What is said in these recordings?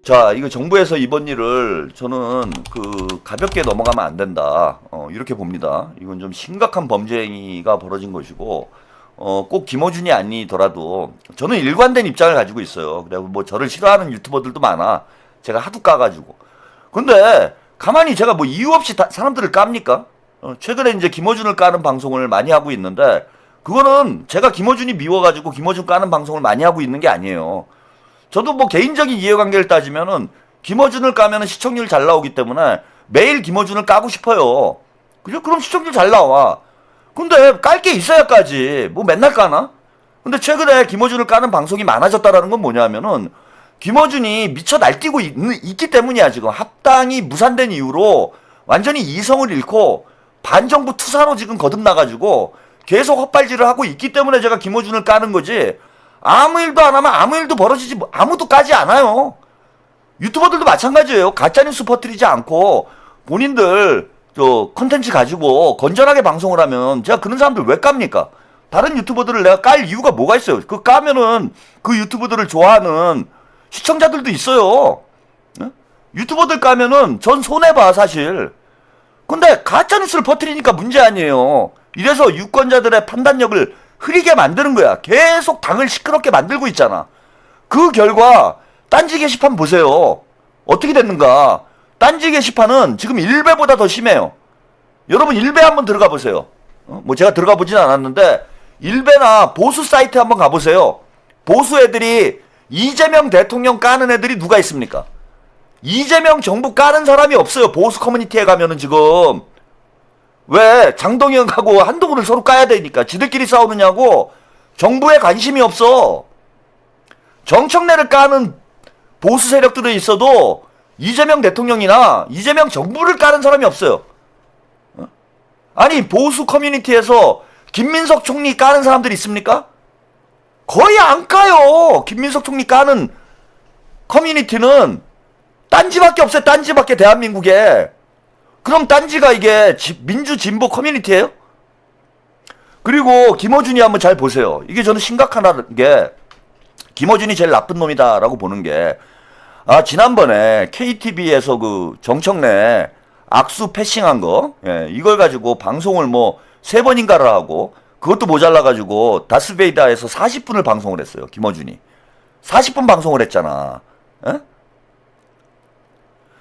자, 이거 정부에서 이번 일을 저는 가볍게 넘어가면 안 된다. 이렇게 봅니다. 이건 좀 심각한 범죄 행위가 벌어진 것이고, 꼭 김어준이 아니더라도 저는 일관된 입장을 가지고 있어요. 그리고 뭐 저를 싫어하는 유튜버들도 많아. 제가 하도 까가지고. 근데 가만히 제가 뭐 이유 없이 사람들을 깝니까? 최근에 이제 김어준을 까는 방송을 많이 하고 있는데, 그거는 제가 김어준이 미워가지고 김어준 까는 방송을 많이 하고 있는 게 아니에요. 저도 뭐 개인적인 이해관계를 따지면은 김어준을 까면은 시청률 잘 나오기 때문에 매일 김어준을 까고 싶어요. 그죠? 그럼 시청률 잘 나와. 근데 깔 게 있어야 까지. 뭐 맨날 까나? 근데 최근에 김어준을 까는 방송이 많아졌다라는 건 뭐냐면은 김어준이 미쳐 날뛰고 있기 때문이야. 지금 합당이 무산된 이후로 완전히 이성을 잃고 반정부 투사로 지금 거듭나가지고 계속 헛발질을 하고 있기 때문에 제가 김어준을 까는 거지. 아무 일도 안 하면 아무 일도 벌어지지, 아무도 까지 않아요. 유튜버들도 마찬가지예요. 가짜뉴스 퍼뜨리지 않고 본인들 컨텐츠 가지고 건전하게 방송을 하면 제가 그런 사람들 왜 깝니까? 다른 유튜버들을 내가 깔 이유가 뭐가 있어요? 그 까면은 그 유튜버들을 좋아하는 시청자들도 있어요. 유튜버들 까면은 전 손해봐, 사실. 근데 가짜뉴스를 퍼뜨리니까 문제 아니에요. 이래서 유권자들의 판단력을 흐리게 만드는 거야. 계속 당을 시끄럽게 만들고 있잖아. 그 결과 딴지 게시판 보세요. 어떻게 됐는가. 딴지 게시판은 지금 일베보다 더 심해요. 여러분 일베 한번 들어가 보세요. 뭐 제가 들어가 보진 않았는데 일베나 보수 사이트 한번 가보세요. 보수 애들이 이재명 대통령 까는 애들이 누가 있습니까? 이재명 정부 까는 사람이 없어요. 보수 커뮤니티에 가면은 지금. 왜 장동영하고 한동훈을 서로 까야 되니까 지들끼리 싸우느냐고. 정부에 관심이 없어. 정청래를 까는 보수 세력들이 있어도 이재명 대통령이나 이재명 정부를 까는 사람이 없어요. 아니 보수 커뮤니티에서 김민석 총리 까는 사람들이 있습니까? 거의 안 까요. 김민석 총리 까는 커뮤니티는 딴지밖에 없어요. 딴지밖에 대한민국에. 그럼 딴지가 이게 민주 진보 커뮤니티예요? 그리고 김어준이 한번 잘 보세요. 이게 저는 심각하다는 게 김어준이 제일 나쁜 놈이다라고 보는 게 지난번에 KTV에서 그 정청래 악수 패싱한 거 이걸 가지고 방송을 뭐 3번인가를 하고 그것도 모자라가지고 다스베이다에서 40분을 방송을 했어요. 김어준이 40분 방송을 했잖아. 에?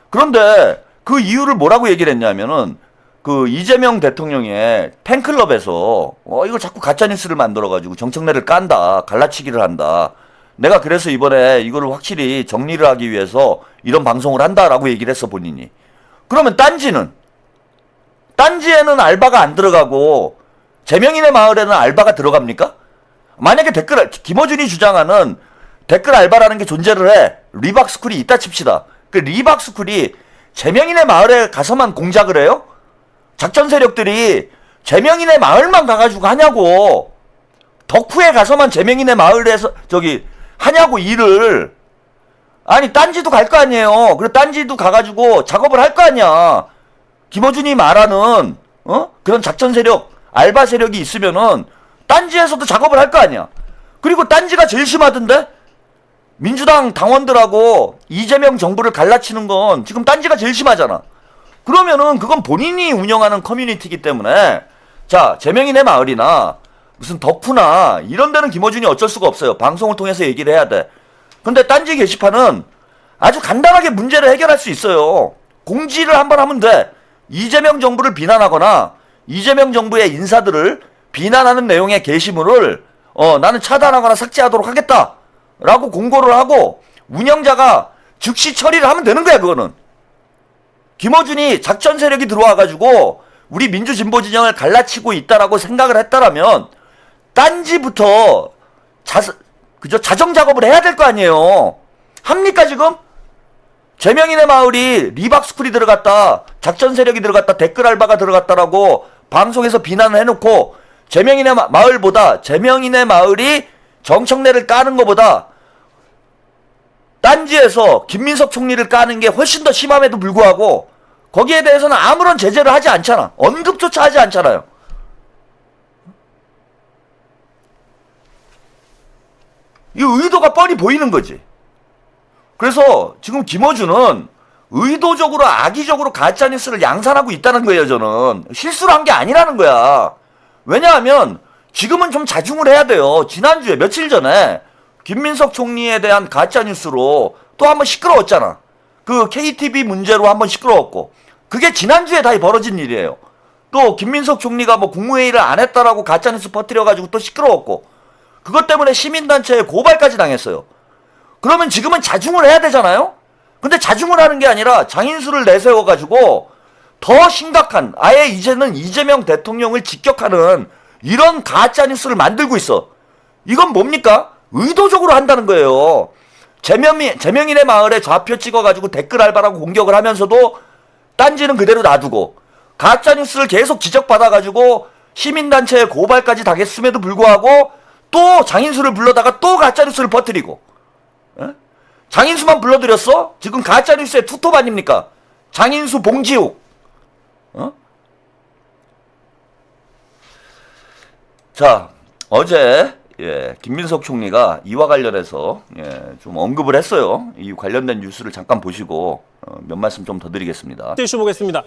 그런데 그 이유를 뭐라고 얘기를 했냐면은 그 이재명 대통령의 팬클럽에서 이거 자꾸 가짜뉴스를 만들어가지고 정청래를 깐다, 갈라치기를 한다. 내가 그래서 이번에 이거를 확실히 정리를 하기 위해서 이런 방송을 한다라고 얘기를 했어, 본인이. 그러면 딴지에는 알바가 안 들어가고 제명인의 마을에는 알바가 들어갑니까? 만약에 김어준이 주장하는 댓글 알바라는 게 존재를 해. 리박스쿨이 있다 칩시다. 그 리박스쿨이 제명인의 마을에 가서만 공작을 해요? 작전 세력들이 제명인의 마을만 가가지고 하냐고. 덕후에 가서만 제명인의 마을에서 하냐고 일을. 아니 딴지도 갈 거 아니에요. 그래 딴지도 가가지고 작업을 할 거 아니야. 김어준이 말하는 그런 작전 세력, 알바 세력이 있으면은 딴지에서도 작업을 할 거 아니야. 그리고 딴지가 제일 심하던데? 민주당 당원들하고 이재명 정부를 갈라치는 건 지금 딴지가 제일 심하잖아. 그러면은 그건 본인이 운영하는 커뮤니티이기 때문에 자 제명인의 마을이나 무슨 덕후나 이런 데는 김어준이 어쩔 수가 없어요. 방송을 통해서 얘기를 해야 돼. 근데 딴지 게시판은 아주 간단하게 문제를 해결할 수 있어요. 공지를 한번 하면 돼. 이재명 정부를 비난하거나 이재명 정부의 인사들을 비난하는 내용의 게시물을 나는 차단하거나 삭제하도록 하겠다 라고 공고를 하고 운영자가 즉시 처리를 하면 되는 거야. 그거는 김어준이 작전 세력이 들어와가지고 우리 민주진보진영을 갈라치고 있다라고 생각을 했다라면 딴지부터 자정작업을 해야 될 거 아니에요. 합니까 지금? 제명인의 마을이 리박스쿨이 들어갔다, 작전 세력이 들어갔다, 댓글 알바가 들어갔다라고 방송에서 비난을 해놓고 제명인의 제명인의 마을이 정청래를 까는 것보다 딴지에서 김민석 총리를 까는 게 훨씬 더 심함에도 불구하고 거기에 대해서는 아무런 제재를 하지 않잖아. 언급조차 하지 않잖아요. 이 의도가 뻔히 보이는 거지. 그래서 지금 김어준은 의도적으로 악의적으로 가짜뉴스를 양산하고 있다는 거예요. 저는 실수를 한 게 아니라는 거야. 왜냐하면 지금은 좀 자중을 해야 돼요. 지난주에 며칠 전에 김민석 총리에 대한 가짜뉴스로 또 한번 시끄러웠잖아. 그 KTV 문제로 한번 시끄러웠고, 그게 지난주에 다 벌어진 일이에요. 또 김민석 총리가 뭐 국무회의를 안 했다라고 가짜뉴스 퍼뜨려가지고 또 시끄러웠고, 그것 때문에 시민단체에 고발까지 당했어요. 그러면 지금은 자중을 해야 되잖아요. 근데 자중을 하는 게 아니라 장인수를 내세워가지고 더 심각한, 아예 이제는 이재명 대통령을 직격하는 이런 가짜뉴스를 만들고 있어. 이건 뭡니까? 의도적으로 한다는 거예요. 재명인의 마을에 좌표 찍어가지고 댓글 알바라고 공격을 하면서도 딴지는 그대로 놔두고 가짜뉴스를 계속 지적받아가지고 시민단체에 고발까지 당했음에도 불구하고 또 장인수를 불러다가 또 가짜뉴스를 퍼뜨리고, 에? 장인수만 불러들였어? 지금 가짜뉴스의 투톱 아닙니까? 장인수 봉지욱. 자, 어제 김민석 총리가 이와 관련해서 좀 언급을 했어요. 이 관련된 뉴스를 잠깐 보시고 몇 말씀 좀 더 드리겠습니다. 이슈 보겠습니다.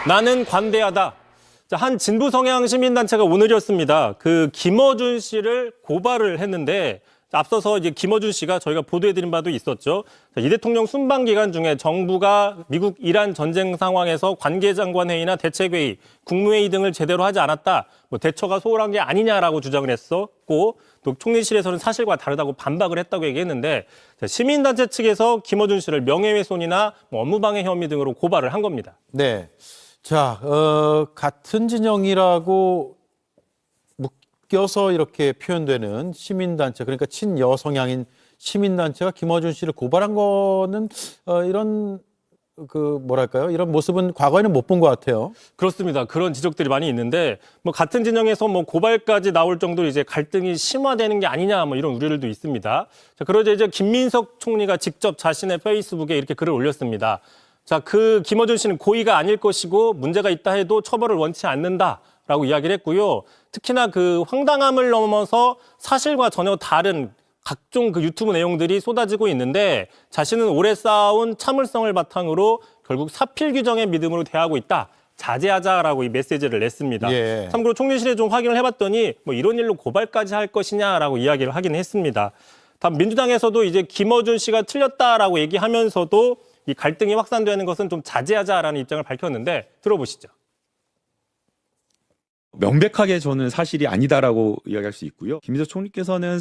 나는 관대하다. 자, 한 진보 성향 시민단체가 오늘이었습니다. 그 김어준 씨를 고발을 했는데, 앞서서 이제 김어준 씨가 저희가 보도해드린 바도 있었죠. 이 대통령 순방 기간 중에 정부가 미국 이란 전쟁 상황에서 관계장관 회의나 대책회의, 국무회의 등을 제대로 하지 않았다. 뭐 대처가 소홀한 게 아니냐라고 주장을 했었고, 또 총리실에서는 사실과 다르다고 반박을 했다고 얘기했는데, 시민단체 측에서 김어준 씨를 명예훼손이나 뭐 업무방해 혐의 등으로 고발을 한 겁니다. 네. 자, 같은 진영이라고 묶여서 이렇게 표현되는 시민단체, 그러니까 친여성향인 시민단체가 김어준 씨를 고발한 거는 이런 뭐랄까요? 이런 모습은 과거에는 못 본 것 같아요. 그렇습니다. 그런 지적들이 많이 있는데, 뭐 같은 진영에서 뭐 고발까지 나올 정도로 이제 갈등이 심화되는 게 아니냐, 뭐 이런 우려들도 있습니다. 자, 그러자 이제 김민석 총리가 직접 자신의 페이스북에 이렇게 글을 올렸습니다. 자, 그 김어준 씨는 고의가 아닐 것이고 문제가 있다 해도 처벌을 원치 않는다라고 이야기를 했고요. 특히나 그 황당함을 넘어서 사실과 전혀 다른 각종 그 유튜브 내용들이 쏟아지고 있는데, 자신은 오래 쌓아온 참을성을 바탕으로 결국 사필 규정의 믿음으로 대하고 있다. 자제하자라고 이 메시지를 냈습니다. 예. 참고로 총리실에 좀 확인을 해봤더니 뭐 이런 일로 고발까지 할 것이냐라고 이야기를 하긴 했습니다. 다음 민주당에서도 이제 김어준 씨가 틀렸다라고 얘기하면서도 이 갈등이 확산되는 것은 좀 자제하자라는 입장을 밝혔는데, 들어보시죠. 명백하게 저는 사실이 아니다라고 이야기할 수 있고요. 김민석 총리께서는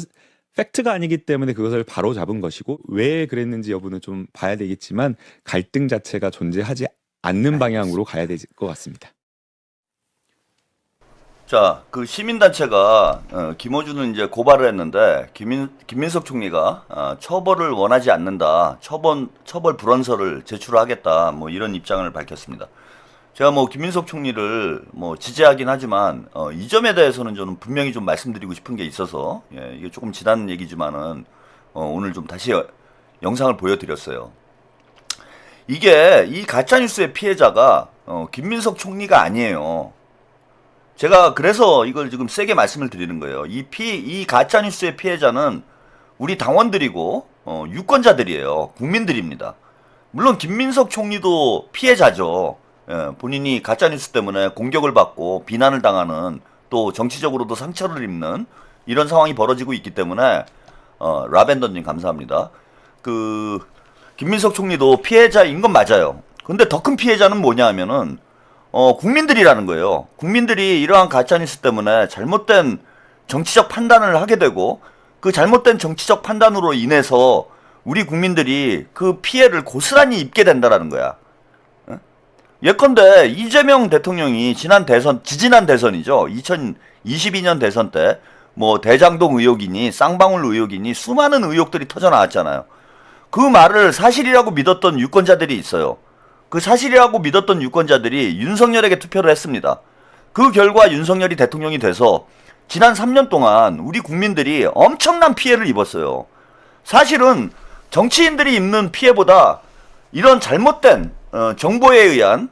팩트가 아니기 때문에 그것을 바로 잡은 것이고, 왜 그랬는지 여부는 좀 봐야 되겠지만 갈등 자체가 존재하지 않는 방향으로 가야 될 것 같습니다. 자, 그 시민단체가 김어준은 이제 고발을 했는데 김민석 총리가 처벌을 원하지 않는다, 처벌 불원서를 제출하겠다, 뭐 이런 입장을 밝혔습니다. 제가 뭐 김민석 총리를 뭐 지지하긴 하지만 이 점에 대해서는 저는 분명히 좀 말씀드리고 싶은 게 있어서, 이게 조금 지난 얘기지만은 오늘 좀 다시 영상을 보여드렸어요. 이게 이 가짜뉴스의 피해자가 김민석 총리가 아니에요. 제가 그래서 이걸 지금 세게 말씀을 드리는 거예요. 이 가짜뉴스의 피해자는 우리 당원들이고, 유권자들이에요. 국민들입니다. 물론 김민석 총리도 피해자죠. 본인이 가짜뉴스 때문에 공격을 받고 비난을 당하는, 또 정치적으로도 상처를 입는 이런 상황이 벌어지고 있기 때문에, 라벤더님 감사합니다. 김민석 총리도 피해자인 건 맞아요. 근데 더 큰 피해자는 뭐냐 하면은, 국민들이라는 거예요. 국민들이 이러한 가짜뉴스 때문에 잘못된 정치적 판단을 하게 되고, 그 잘못된 정치적 판단으로 인해서 우리 국민들이 그 피해를 고스란히 입게 된다라는 거야. 예컨대 이재명 대통령이 지지난 대선이죠. 2022년 대선 때 뭐 대장동 의혹이니 쌍방울 의혹이니 수많은 의혹들이 터져 나왔잖아요. 그 말을 사실이라고 믿었던 유권자들이 있어요. 그 사실이라고 믿었던 유권자들이 윤석열에게 투표를 했습니다. 그 결과 윤석열이 대통령이 돼서 지난 3년 동안 우리 국민들이 엄청난 피해를 입었어요. 사실은 정치인들이 입는 피해보다 이런 잘못된 정보에 의한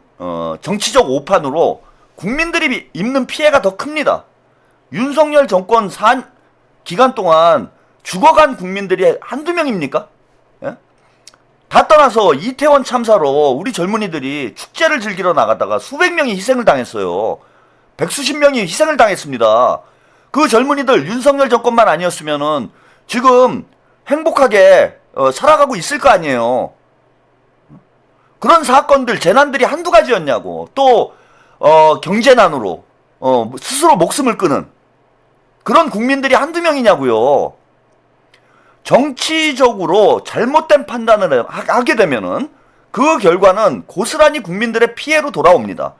정치적 오판으로 국민들이 입는 피해가 더 큽니다. 윤석열 정권 기간 동안 죽어간 국민들이 한두 명입니까? 예? 다 떠나서 이태원 참사로 우리 젊은이들이 축제를 즐기러 나갔다가 수백 명이 희생을 당했어요. 백수십 명이 희생을 당했습니다. 그 젊은이들 윤석열 정권만 아니었으면은 지금 행복하게 살아가고 있을 거 아니에요. 그런 사건들, 재난들이 한두 가지였냐고. 또 경제난으로 스스로 목숨을 끊은 그런 국민들이 한두 명이냐고요. 정치적으로 잘못된 판단을 하게 되면은 그 결과는 고스란히 국민들의 피해로 돌아옵니다.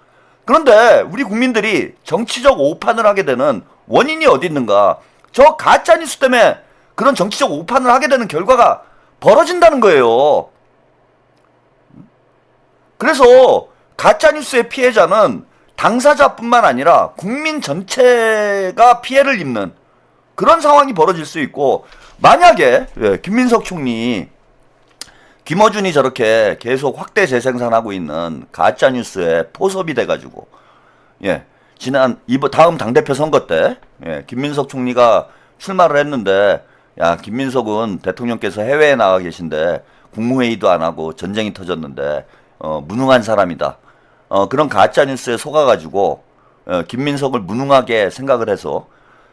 그런데 우리 국민들이 정치적 오판을 하게 되는 원인이 어디 있는가? 저 가짜뉴스 때문에 그런 정치적 오판을 하게 되는 결과가 벌어진다는 거예요. 그래서 가짜뉴스의 피해자는 당사자뿐만 아니라 국민 전체가 피해를 입는 그런 상황이 벌어질 수 있고, 만약에 김민석 총리, 김어준이 저렇게 계속 확대 재생산하고 있는 가짜뉴스에 포섭이 돼가지고 다음 당대표 선거 때 김민석 총리가 출마를 했는데, 야, 김민석은 대통령께서 해외에 나가 계신데 국무회의도 안 하고 전쟁이 터졌는데 무능한 사람이다. 그런 가짜뉴스에 속아가지고 김민석을 무능하게 생각을 해서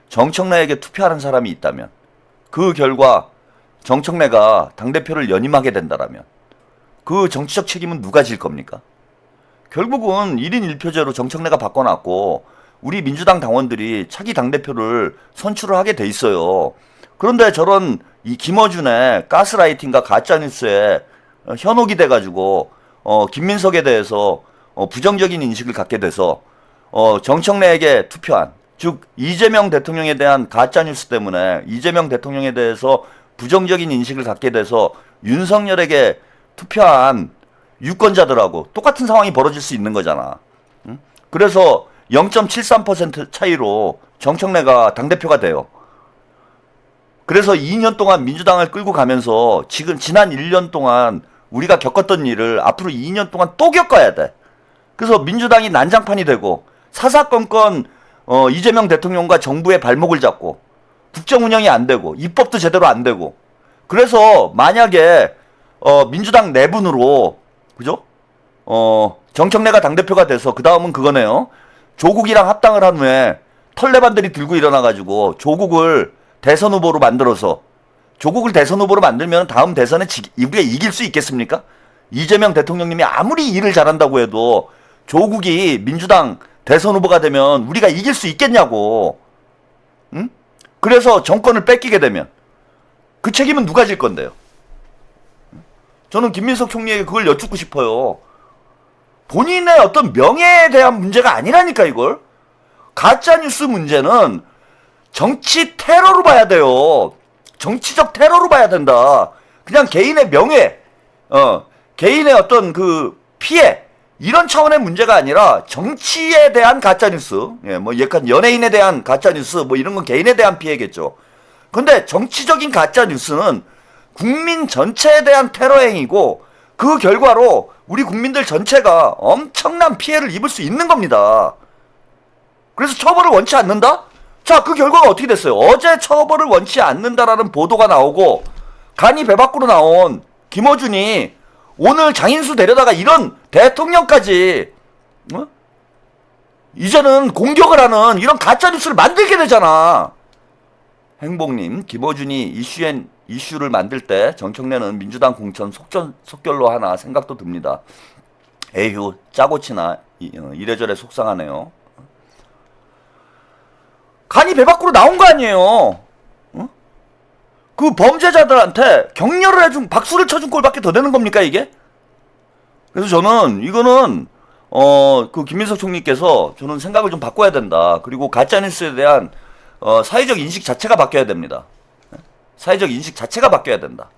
정청래에게 투표하는 사람이 있다면, 그 결과 정청래가 당대표를 연임하게 된다라면 그 정치적 책임은 누가 질 겁니까? 결국은 1인 1표제로 정청래가 바꿔놨고 우리 민주당 당원들이 차기 당대표를 선출을 하게 돼 있어요. 그런데 저런 이 김어준의 가스라이팅과 가짜뉴스에 현혹이 돼가지고 김민석에 대해서 부정적인 인식을 갖게 돼서 정청래에게 투표한, 즉 이재명 대통령에 대한 가짜뉴스 때문에 이재명 대통령에 대해서 부정적인 인식을 갖게 돼서 윤석열에게 투표한 유권자들하고 똑같은 상황이 벌어질 수 있는 거잖아. 응? 그래서 0.73% 차이로 정청래가 당대표가 돼요. 그래서 2년 동안 민주당을 끌고 가면서 지난 1년 동안 우리가 겪었던 일을 앞으로 2년 동안 또 겪어야 돼. 그래서 민주당이 난장판이 되고 사사건건 이재명 대통령과 정부의 발목을 잡고 국정 운영이 안 되고 입법도 제대로 안 되고, 그래서 만약에 민주당 내분으로 그죠? 정청래가 당대표가 돼서 그 다음은 그거네요. 조국이랑 합당을 한 후에 털레반들이 들고 일어나가지고 조국을 대선 후보로 만들어서, 조국을 대선 후보로 만들면 다음 대선에 우리가 이길 수 있겠습니까? 이재명 대통령님이 아무리 일을 잘한다고 해도 조국이 민주당 대선 후보가 되면 우리가 이길 수 있겠냐고. 응? 그래서 정권을 뺏기게 되면 그 책임은 누가 질 건데요? 저는 김민석 총리에게 그걸 여쭙고 싶어요. 본인의 어떤 명예에 대한 문제가 아니라니까, 이걸. 가짜뉴스 문제는 정치 테러로 봐야 돼요. 정치적 테러로 봐야 된다. 그냥 개인의 명예, 개인의 어떤 그 피해, 이런 차원의 문제가 아니라 정치에 대한 가짜뉴스, 약간 연예인에 대한 가짜뉴스, 이런 건 개인에 대한 피해겠죠. 근데 정치적인 가짜뉴스는 국민 전체에 대한 테러 행위고, 그 결과로 우리 국민들 전체가 엄청난 피해를 입을 수 있는 겁니다. 그래서 처벌을 원치 않는다? 자, 그 결과가 어떻게 됐어요? 어제 처벌을 원치 않는다라는 보도가 나오고 간이 배 밖으로 나온 김어준이 오늘 장인수 데려다가 이런 대통령까지 이제는 공격을 하는 이런 가짜뉴스를 만들게 되잖아. 행복님, 김어준이 이슈를 만들 때 정청래는 민주당 공천 속결로 하나 생각도 듭니다. 에휴, 짜고치나 이래저래 속상하네요. 간이 배 밖으로 나온 거 아니에요. 그 범죄자들한테 격려를 해준, 박수를 쳐준 꼴밖에 더 되는 겁니까, 이게? 그래서 저는 이거는 그 김민석 총리께서 저는 생각을 좀 바꿔야 된다. 그리고 가짜뉴스에 대한 사회적 인식 자체가 바뀌어야 됩니다. 사회적 인식 자체가 바뀌어야 된다.